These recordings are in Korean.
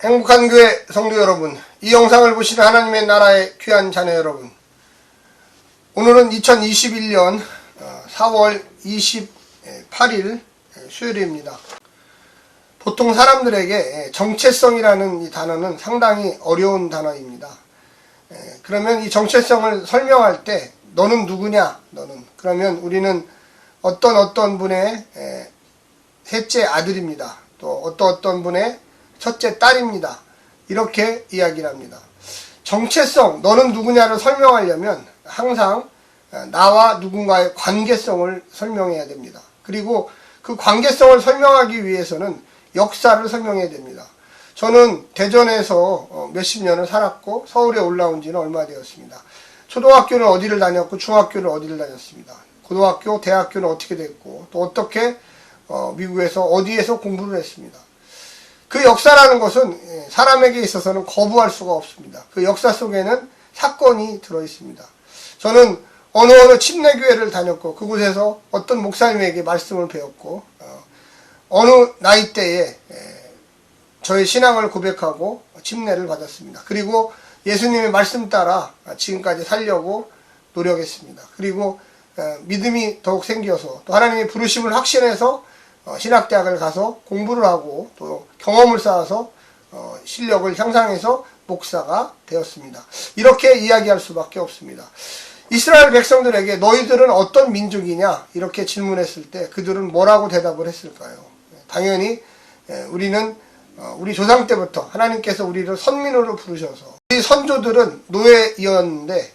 행복한 교회 성도 여러분, 이 영상을 보시는 하나님의 나라의 귀한 자녀 여러분, 오늘은 2021년 4월 28일 수요일입니다. 보통 사람들에게 정체성이라는 이 단어는 상당히 어려운 단어입니다. 그러면 이 정체성을 설명할 때 너는 누구냐? 그러면 우리는 어떤 분의 셋째 아들입니다. 또 어떤 분의 첫째 딸입니다. 이렇게 이야기를 합니다. 정체성, 너는 누구냐를 설명하려면 항상 나와 누군가의 관계성을 설명해야 됩니다. 그리고 그 관계성을 설명하기 위해서는 역사를 설명해야 됩니다. 저는 대전에서 몇십 년을 살았고 서울에 올라온 지는 얼마 되었습니다. 초등학교는 어디를 다녔고 중학교는 어디를 다녔습니다. 고등학교, 대학교는 어떻게 됐고 또 어떻게 미국에서 어디에서 공부를 했습니다. 그 역사라는 것은 사람에게 있어서는 거부할 수가 없습니다. 그 역사 속에는 사건이 들어있습니다. 저는 어느 침례교회를 다녔고 그곳에서 어떤 목사님에게 말씀을 배웠고 어느 나이대에 저의 신앙을 고백하고 침례를 받았습니다. 그리고 예수님의 말씀 따라 지금까지 살려고 노력했습니다. 그리고 믿음이 더욱 생겨서 또 하나님의 부르심을 확신해서 신학대학을 가서 공부를 하고 또 경험을 쌓아서 실력을 향상해서 목사가 되었습니다. 이렇게 이야기할 수밖에 없습니다. 이스라엘 백성들에게 너희들은 어떤 민족이냐 이렇게 질문했을 때 그들은 뭐라고 대답을 했을까요? 당연히 우리는 우리 조상 때부터 하나님께서 우리를 선민으로 부르셔서 우리 선조들은 노예이었는데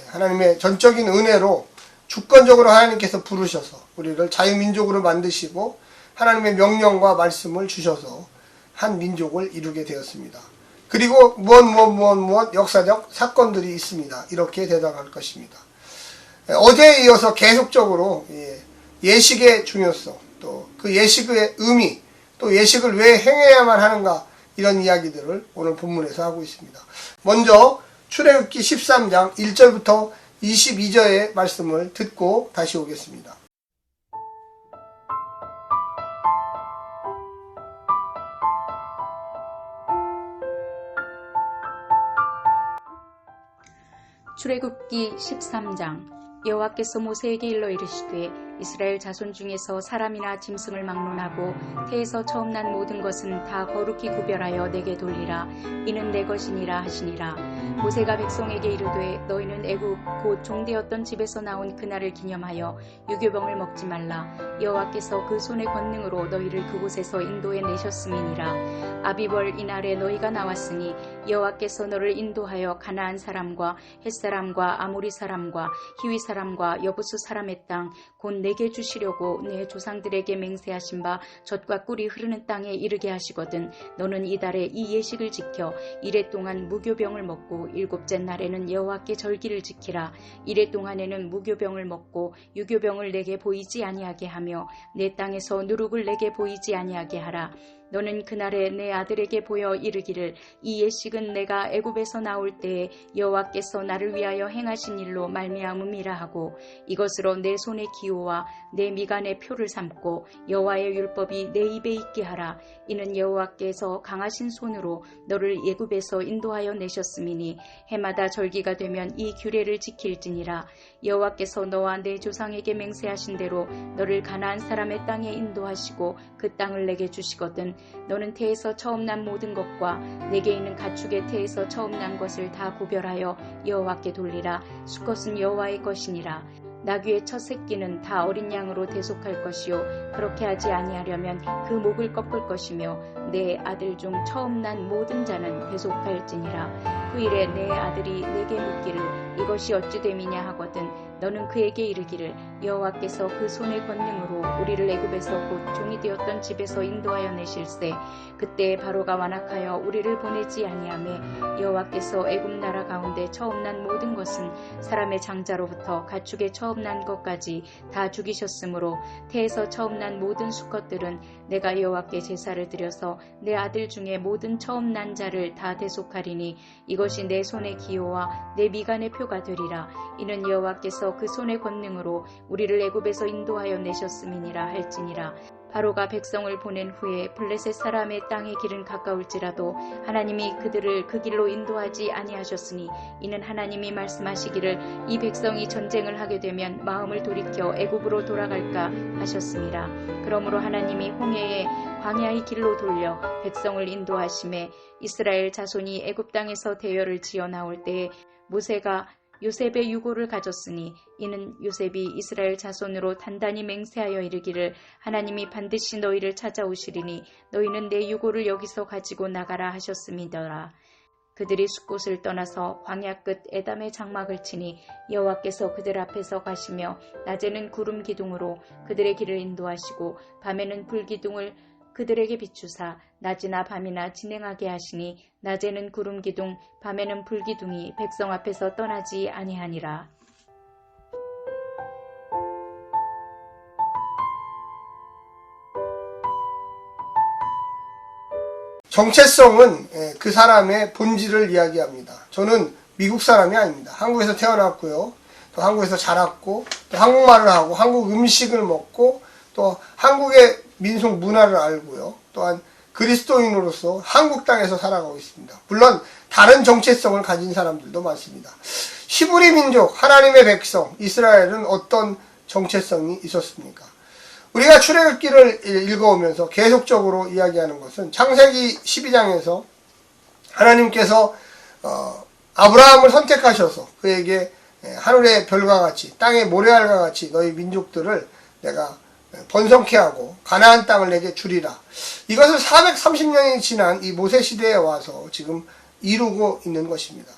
하나님의 전적인 은혜로 주권적으로 하나님께서 부르셔서 우리를 자유민족으로 만드시고 하나님의 명령과 말씀을 주셔서 한 민족을 이루게 되었습니다. 그리고 무엇 역사적 사건들이 있습니다. 이렇게 대답할 것입니다. 어제에 이어서 계속적으로 예식의 중요성, 또 그 예식의 의미, 또 예식을 왜 행해야만 하는가 이런 이야기들을 오늘 본문에서 하고 있습니다. 먼저 출애굽기 13장 1절부터 22절의 말씀을 듣고 다시 오겠습니다. 출애굽기 13장. 여호와께서 모세에게 일러 이르시되 이스라엘 자손 중에서 사람이나 짐승을 막론하고 태에서 처음 난 모든 것은 다 거룩히 구별하여 내게 돌리라. 이는 내 것이니라 하시니라. 모세가 백성에게 이르되 너희는 애굽 곧 종되었던 집에서 나온 그날을 기념하여 유교병을 먹지 말라. 여호와께서 그 손의 권능으로 너희를 그곳에서 인도해 내셨음이니라. 아비벌 이날에 너희가 나왔으니 여호와께서 너를 인도하여 가나안 사람과 헷 사람과 아모리 사람과 히위 사람과 여부수 사람의 땅 곧 내게 주시려고 내 조상들에게 맹세하신 바 젖과 꿀이 흐르는 땅에 이르게 하시거든. 너는 이달에 이 예식을 지켜 이래 동안 무교병을 먹고 일곱째 날에는 여호와께 절기를 지키라. 이래 동안에는 무교병을 먹고 유교병을 내게 보이지 아니하게 하며 내 땅에서 누룩을 내게 보이지 아니하게 하라. 너는 그날에 내 아들에게 보여 이르기를 이 예식은 내가 애굽에서 나올 때에 여호와께서 나를 위하여 행하신 일로 말미암음이라 하고 이것으로 내 손의 기호와 내 미간의 표를 삼고 여호와의 율법이 내 입에 있게 하라. 이는 여호와께서 강하신 손으로 너를 애굽에서 인도하여 내셨음이니 해마다 절기가 되면 이 규례를 지킬지니라. 여호와께서 너와 내 조상에게 맹세하신 대로 너를 가나안 사람의 땅에 인도하시고 그 땅을 내게 주시거든. 너는 태에서 처음 난 모든 것과 내게 있는 가축의 태에서 처음 난 것을 다 구별하여 여호와께 돌리라. 수컷은 여호와의 것이니라. 나귀의 첫 새끼는 다 어린 양으로 대속할 것이요 그렇게 하지 아니하려면 그 목을 꺾을 것이며 내 아들 중 처음 난 모든 자는 대속할지니라. 그 일에 내 아들이 내게 묻기를 이것이 어찌 됨이냐 하거든 너는 그에게 이르기를 여호와께서 그 손의 권능으로 우리를 애굽에서 곧 종이 되었던 집에서 인도하여 내실세 그때 바로가 완악하여 우리를 보내지 아니하매 여호와께서 애굽 나라 가운데 처음 난 모든 것은 사람의 장자로부터 가축의 처음 난 것까지 다 죽이셨으므로 태에서 처음 난 모든 수컷들은 내가 여호와께 제사를 드려서 내 아들 중에 모든 처음 난 자를 다 대속하리니 이것이 내 손의 기호와 내 미간의 표가 되리라. 이는 여호와께서 그 손의 권능으로 우리를 애굽에서 인도하여 내셨음이니라 할지니라. 바로가 백성을 보낸 후에 블레셋 사람의 땅의 길은 가까울지라도 하나님이 그들을 그 길로 인도하지 아니하셨으니 이는 하나님이 말씀하시기를 이 백성이 전쟁을 하게 되면 마음을 돌이켜 애굽으로 돌아갈까 하셨습니다. 그러므로 하나님이 홍해에 광야의 길로 돌려 백성을 인도하심에 이스라엘 자손이 애굽 땅에서 대열을 지어 나올 때에 모세가 요셉의 유고를 가졌으니 이는 요셉이 이스라엘 자손으로 단단히 맹세하여 이르기를 하나님이 반드시 너희를 찾아오시리니 너희는 내 유고를 여기서 가지고 나가라 하셨음이더라. 그들이 숫곳을 떠나서 광야 끝 에담의 장막을 치니 여호와께서 그들 앞에서 가시며 낮에는 구름 기둥으로 그들의 길을 인도하시고 밤에는 불 기둥을 그들에게 비추사 낮이나 밤이나 진행하게 하시니 낮에는 구름 기둥 밤에는 불 기둥이 백성 앞에서 떠나지 아니하니라. 정체성은 그 사람의 본질을 이야기합니다. 저는 미국 사람이 아닙니다. 한국에서 태어났고요. 또 한국에서 자랐고 또 한국말을 하고 한국 음식을 먹고 또 한국의 민속 문화를 알고요. 또한 그리스도인으로서 한국 땅에서 살아가고 있습니다. 물론 다른 정체성을 가진 사람들도 많습니다. 히브리 민족, 하나님의 백성, 이스라엘은 어떤 정체성이 있었습니까? 우리가 출애굽기를 읽어오면서 계속적으로 이야기하는 것은 창세기 12장에서 하나님께서 아브라함을 선택하셔서 그에게 하늘의 별과 같이 땅의 모래알과 같이 너희 민족들을 내가 번성케 하고 가나안 땅을 내게 주리라. 이것을 430년이 지난 이 모세 시대에 와서 지금 이루고 있는 것입니다.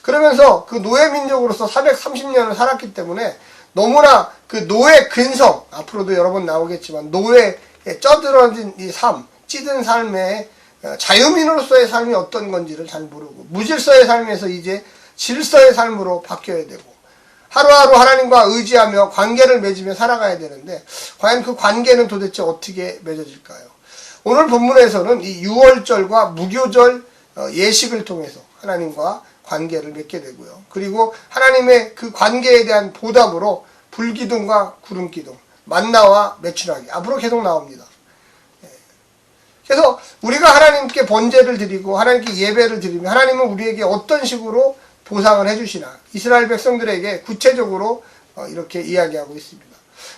그러면서 그 노예 민족으로서 430년을 살았기 때문에 너무나 그 노예 근성, 앞으로도 여러 번 나오겠지만 노예에 쪄들어진 이 삶, 찌든 삶의 자유민으로서의 삶이 어떤 건지를 잘 모르고 무질서의 삶에서 이제 질서의 삶으로 바뀌어야 되고 하루하루 하나님과 의지하며 관계를 맺으며 살아가야 되는데 과연 그 관계는 도대체 어떻게 맺어질까요? 오늘 본문에서는 이 유월절과 무교절 예식을 통해서 하나님과 관계를 맺게 되고요. 그리고 하나님의 그 관계에 대한 보답으로 불기둥과 구름기둥, 만나와 메추라기 앞으로 계속 나옵니다. 그래서 우리가 하나님께 번제를 드리고 하나님께 예배를 드리면 하나님은 우리에게 어떤 식으로 보상을 해주시나 이스라엘 백성들에게 구체적으로 이렇게 이야기하고 있습니다.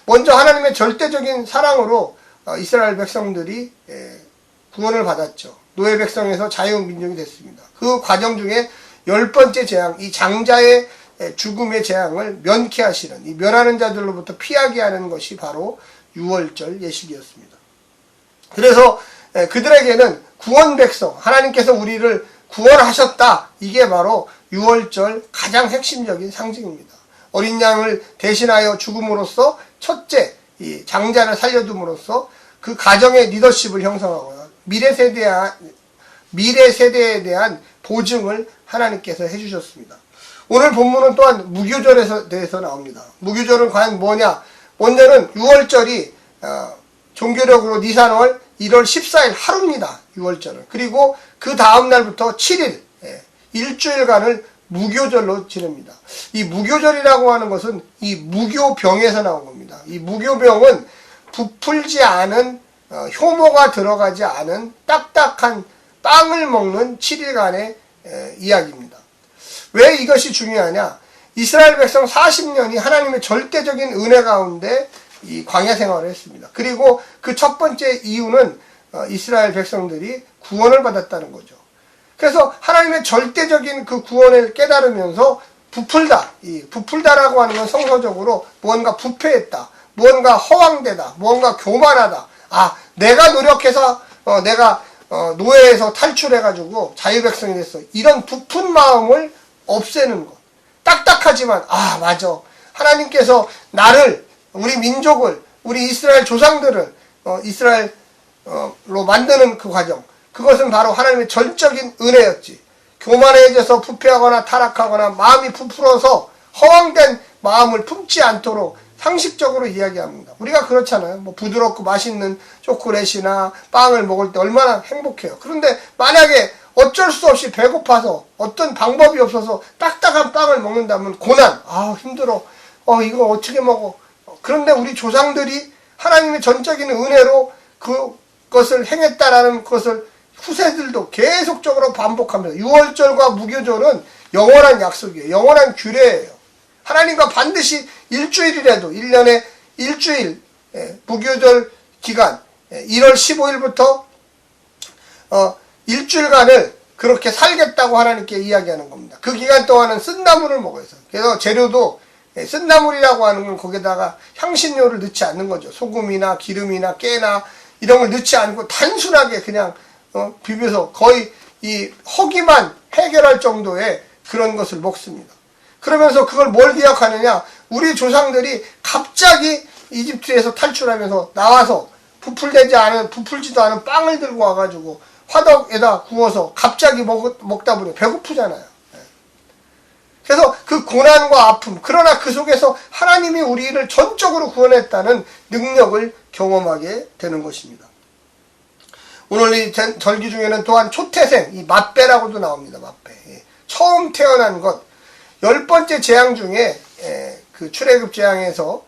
먼저 하나님의 절대적인 사랑으로 이스라엘 백성들이 구원을 받았죠. 노예 백성에서 자유민족이 됐습니다. 그 과정 중에 10번째 재앙, 이 장자의 죽음의 재앙을 면케하시는 이 멸하는 자들로부터 피하게 하는 것이 바로 유월절 예식이었습니다. 그래서 그들에게는 구원 백성, 하나님께서 우리를 구원하셨다. 이게 바로 유월절 가장 핵심적인 상징입니다. 어린 양을 대신하여 죽음으로써 첫째 이 장자를 살려둠으로써 그 가정의 리더십을 형성하고요. 미래 세대에 대한 보증을 하나님께서 해주셨습니다. 오늘 본문은 또한 무교절에 대해서 나옵니다. 무교절은 과연 뭐냐? 먼저는 유월절이 종교력으로 니산월 1월 14일 하루입니다. 유월절은. 그리고 그 다음 날부터 7일 일주일간을 무교절로 지냅니다. 이 무교절이라고 하는 것은 이 무교병에서 나온 겁니다. 이 무교병은 부풀지 않은 효모가 들어가지 않은 딱딱한 빵을 먹는 7일간의 이야기입니다. 왜 이것이 중요하냐? 이스라엘 백성 40년이 하나님의 절대적인 은혜 가운데 이 광야 생활을 했습니다. 그리고 그 첫 번째 이유는 이스라엘 백성들이 구원을 받았다는 거죠. 그래서 하나님의 절대적인 그 구원을 깨달으면서 부풀다라고 하는 건 성서적으로 무언가 부패했다, 무언가 허황되다, 무언가 교만하다. 내가 노력해서 내가 노예에서 탈출해가지고 자유백성이 됐어. 이런 부푼 마음을 없애는 것. 딱딱하지만 맞아. 하나님께서 나를, 우리 민족을, 우리 이스라엘 조상들을 이스라엘로 만드는 그 과정, 그것은 바로 하나님의 전적인 은혜였지. 교만해져서 부패하거나 타락하거나 마음이 부풀어서 허황된 마음을 품지 않도록 상식적으로 이야기합니다. 우리가 그렇잖아요. 부드럽고 맛있는 초콜릿이나 빵을 먹을 때 얼마나 행복해요. 그런데 만약에 어쩔 수 없이 배고파서 어떤 방법이 없어서 딱딱한 빵을 먹는다면 고난, 힘들어. 이거 어떻게 먹어. 그런데 우리 조상들이 하나님의 전적인 은혜로 그것을 행했다라는 것을 후세들도 계속적으로 반복합니다. 유월절과 무교절은 영원한 약속이에요. 영원한 규례예요. 하나님과 반드시 일주일이라도 1년에 일주일 무교절 기간 1월 15일부터 일주일간을 그렇게 살겠다고 하나님께 이야기하는 겁니다. 그 기간 동안은 쓴나물을 먹어요. 그래서 재료도 쓴나물이라고 하는 건 거기다가 향신료를 넣지 않는 거죠. 소금이나 기름이나 깨나 이런 걸 넣지 않고 단순하게 그냥 비벼서 거의 이 허기만 해결할 정도의 그런 것을 먹습니다. 그러면서 그걸 뭘 기억하느냐? 우리 조상들이 갑자기 이집트에서 탈출하면서 나와서 부풀지도 않은 빵을 들고 와가지고 화덕에다 구워서 갑자기 먹다 보니 배고프잖아요. 그래서 그 고난과 아픔, 그러나 그 속에서 하나님이 우리를 전적으로 구원했다는 능력을 경험하게 되는 것입니다. 오늘 이 절기 중에는 또한 초태생, 이 맏배라고도 나옵니다. 맏배. 처음 태어난 것, 10번째 재앙 중에 그 출애굽 재앙에서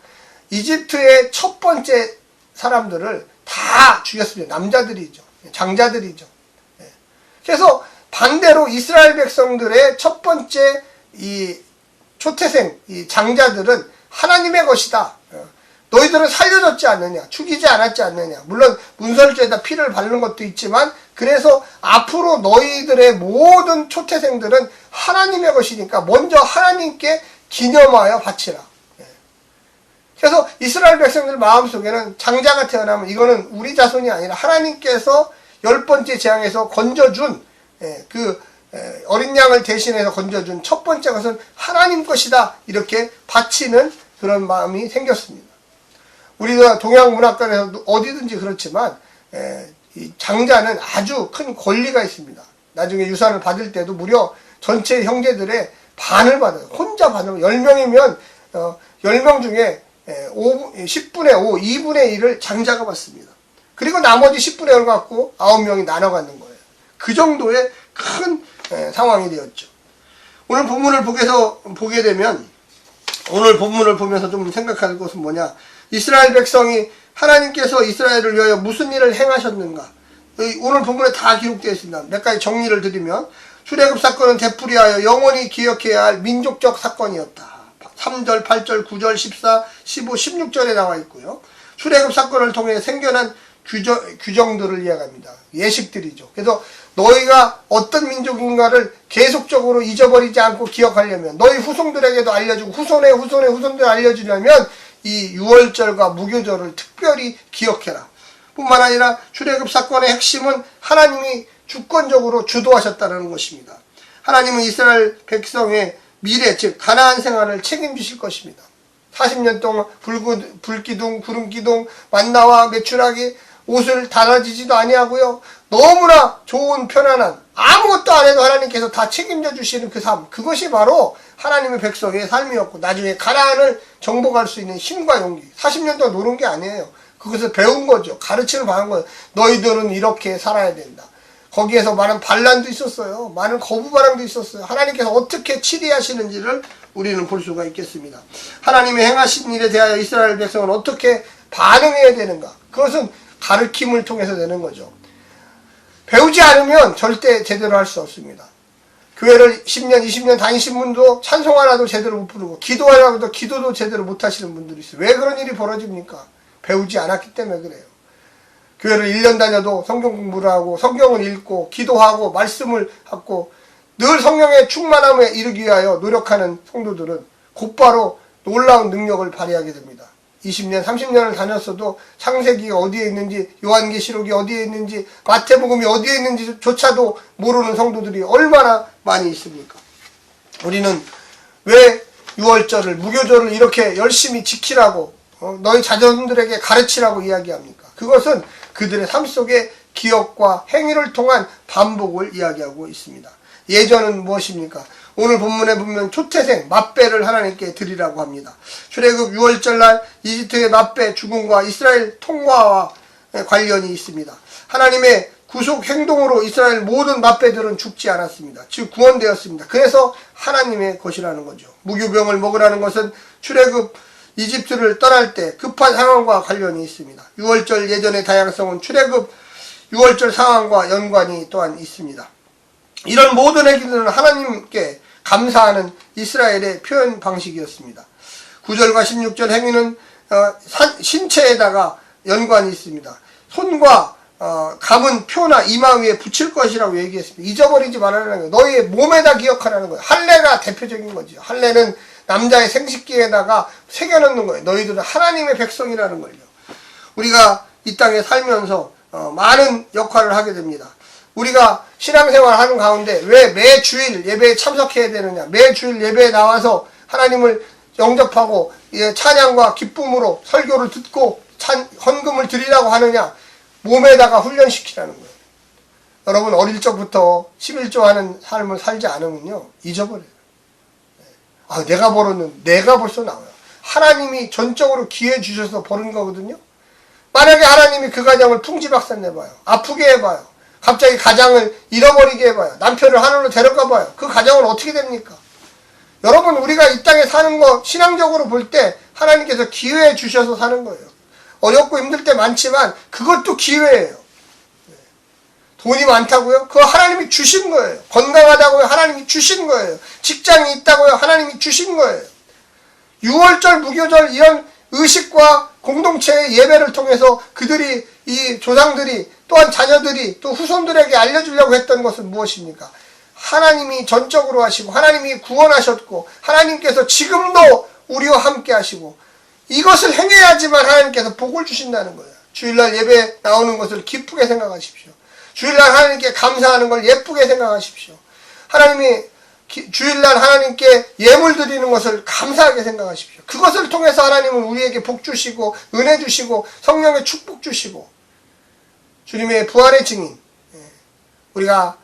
이집트의 첫 번째 사람들을 다 죽였습니다. 남자들이죠. 장자들이죠. 그래서 반대로 이스라엘 백성들의 첫 번째 이 초태생, 이 장자들은 하나님의 것이다. 너희들은 살려졌지 않느냐, 죽이지 않았지 않느냐. 물론 문설주에다 피를 바르는 것도 있지만, 그래서 앞으로 너희들의 모든 초태생들은 하나님의 것이니까 먼저 하나님께 기념하여 바치라. 그래서 이스라엘 백성들 마음속에는 장자가 태어나면 이거는 우리 자손이 아니라 하나님께서 10번째 재앙에서 건져준 그 어린 양을 대신해서 건져준 첫 번째 것은 하나님 것이다, 이렇게 바치는 그런 마음이 생겼습니다. 우리가 동양 문화권에서 어디든지 그렇지만 이 장자는 아주 큰 권리가 있습니다. 나중에 유산을 받을 때도 무려 전체 형제들의 반을 받아요. 혼자 받으면 10명이면 10명 중에 10분의 5, 2분의 1을 장자가 받습니다. 그리고 나머지 10분의 1을 갖고 9명이 나눠 갖는 거예요. 그 정도의 큰 상황이 되었죠. 오늘 본문을 보게 되면, 오늘 본문을 보면서 좀 생각할 것은 뭐냐? 이스라엘 백성이 하나님께서 이스라엘을 위하여 무슨 일을 행하셨는가? 오늘 본문에 다 기록되어 있습니다. 몇 가지 정리를 드리면, 출애굽 사건은 되풀이하여 영원히 기억해야 할 민족적 사건이었다. 3절, 8절, 9절, 14, 15, 16절에 나와 있고요. 출애굽 사건을 통해 생겨난 규정들을 이야기합니다. 예식들이죠. 그래서 너희가 어떤 민족인가를 계속적으로 잊어버리지 않고 기억하려면, 너희 후손들에게도 알려주고 후손의 후손의 후손들 알려주려면 이 유월절과 무교절을 특별히 기억해라. 뿐만 아니라 출애굽 사건의 핵심은 하나님이 주권적으로 주도하셨다는 것입니다. 하나님은 이스라엘 백성의 미래, 즉 가나안 생활을 책임지실 것입니다. 40년 동안 불기둥, 구름기둥, 만나와 메추라기, 옷을 달아지지도 아니하고요. 너무나 좋은 편안한, 아무것도 안 해도 하나님께서 다 책임져 주시는 그 삶, 그것이 바로 하나님의 백성의 삶이었고, 나중에 가나안을 정복할 수 있는 힘과 용기. 40년 동안 노는 게 아니에요. 그것을 배운 거죠. 가르침을 받은 거예요. 너희들은 이렇게 살아야 된다. 거기에서 많은 반란도 있었어요. 많은 거부반응도 있었어요. 하나님께서 어떻게 치리하시는지를 우리는 볼 수가 있겠습니다. 하나님의 행하신 일에 대하여 이스라엘 백성은 어떻게 반응해야 되는가? 그것은 가르침을 통해서 되는 거죠. 배우지 않으면 절대 제대로 할 수 없습니다. 교회를 10년, 20년 다니신 분도 찬송 하나도 제대로 못 부르고, 기도하라고도 기도도 제대로 못 하시는 분들이 있어요. 왜 그런 일이 벌어집니까? 배우지 않았기 때문에 그래요. 교회를 1년 다녀도 성경 공부를 하고, 성경을 읽고, 기도하고, 말씀을 하고, 늘 성령의 충만함에 이르기 위하여 노력하는 성도들은 곧바로 놀라운 능력을 발휘하게 됩니다. 20년, 30년을 다녔어도 창세기가 어디에 있는지, 요한계시록이 어디에 있는지, 마태복음이 어디에 있는지조차도 모르는 성도들이 얼마나 많이 있습니까? 우리는 왜 유월절을, 무교절을 이렇게 열심히 지키라고, 너희 자녀들에게 가르치라고 이야기합니까? 그것은 그들의 삶 속의 기억과 행위를 통한 반복을 이야기하고 있습니다. 예전은 무엇입니까? 오늘 본문에 보면 초태생, 맏배를 하나님께 드리라고 합니다. 출애굽 6월절날 이집트의 맏배 죽음과 이스라엘 통과와 관련이 있습니다. 하나님의 구속 행동으로 이스라엘 모든 맏배들은 죽지 않았습니다. 즉 구원되었습니다. 그래서 하나님의 것이라는 거죠. 무교병을 먹으라는 것은 출애굽 이집트를 떠날 때 급한 상황과 관련이 있습니다. 유월절 예전의 다양성은 출애굽 유월절 상황과 연관이 또한 있습니다. 이런 모든 행위들은 하나님께 감사하는 이스라엘의 표현 방식이었습니다. 9절과 16절 행위는 신체에다가 연관이 있습니다. 손과 감은 표나 이마 위에 붙일 것이라고 얘기했습니다. 잊어버리지 말라는 거예요. 너희의 몸에다 기억하라는 거예요. 할례가 대표적인 거죠. 할례는 남자의 생식기에다가 새겨넣는 거예요. 너희들은 하나님의 백성이라는 걸요. 우리가 이 땅에 살면서 많은 역할을 하게 됩니다. 우리가 신앙생활 하는 가운데 왜 매 주일 예배에 참석해야 되느냐, 매 주일 예배에 나와서 하나님을 영접하고 찬양과 기쁨으로 설교를 듣고 헌금을 드리라고 하느냐, 몸에다가 훈련시키라는 거예요. 여러분 어릴 적부터 11조 하는 삶을 살지 않으면요 잊어버려요. 내가 벌었는데 내가 벌써 나와요. 하나님이 전적으로 기회 주셔서 버는 거거든요. 만약에 하나님이 그 가정을 풍지박산 내봐요. 아프게 해봐요. 갑자기 가장을 잃어버리게 해봐요. 남편을 하늘로 데려가봐요. 그 가정은 어떻게 됩니까? 여러분 우리가 이 땅에 사는 거 신앙적으로 볼 때 하나님께서 기회 주셔서 사는 거예요. 어렵고 힘들 때 많지만 그것도 기회예요. 돈이 많다고요? 그거 하나님이 주신 거예요. 건강하다고요? 하나님이 주신 거예요. 직장이 있다고요? 하나님이 주신 거예요. 6월절, 무교절 이런 의식과 공동체의 예배를 통해서 그들이 이 조상들이 또한 자녀들이 또 후손들에게 알려주려고 했던 것은 무엇입니까? 하나님이 전적으로 하시고 하나님이 구원하셨고 하나님께서 지금도 우리와 함께 하시고 이것을 행해야지만 하나님께서 복을 주신다는 거예요. 주일날 예배 나오는 것을 기쁘게 생각하십시오. 주일날 하나님께 감사하는 걸 예쁘게 생각하십시오. 하나님이 주일날 하나님께 예물 드리는 것을 감사하게 생각하십시오. 그것을 통해서 하나님은 우리에게 복 주시고 은혜 주시고 성령의 축복 주시고 주님의 부활의 증인, 우리가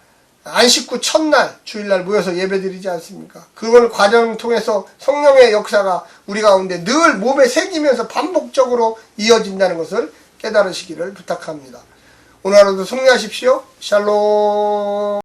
안식구 첫날 주일날 모여서 예배드리지 않습니까? 그걸 과정을 통해서 성령의 역사가 우리 가운데 늘 몸에 새기면서 반복적으로 이어진다는 것을 깨달으시기를 부탁합니다. 오늘 하루도 승리하십시오. 샬롬.